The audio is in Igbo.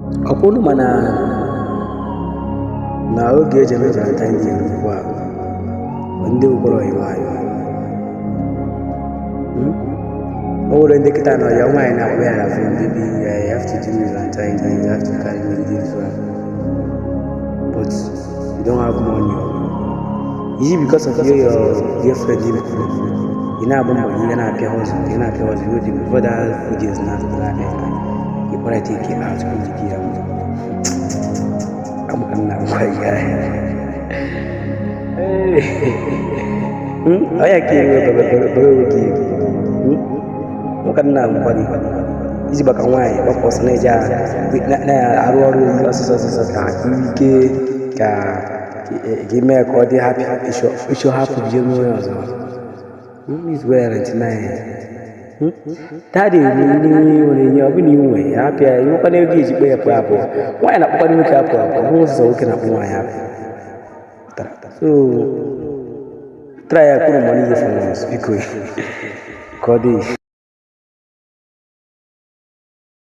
Ọkwụnụ mana na oge eji eme Valentine Day ugbu a ndị ụkpọrọ yi nwaanyị o nwere ndị kịta nọ ya nwaanyị na-akpọ ya na phone baby you have to do Valentine Day, you have to carry me this one, but you don't have money. Is it because of your girlfriend you na-abụ mbọ you na-apịa hustle before that videos na you probably take it out from the gear. I'm not quite guy. I can't look at now, buddy. Is back on why? What was Naja? I wrote give me a call. Happy show happy January. Is well at night. Daddy, you way. Happy, you can never get a apple. Why not putting a apple? Who's so can up my happy? So try a put money for us because Cody.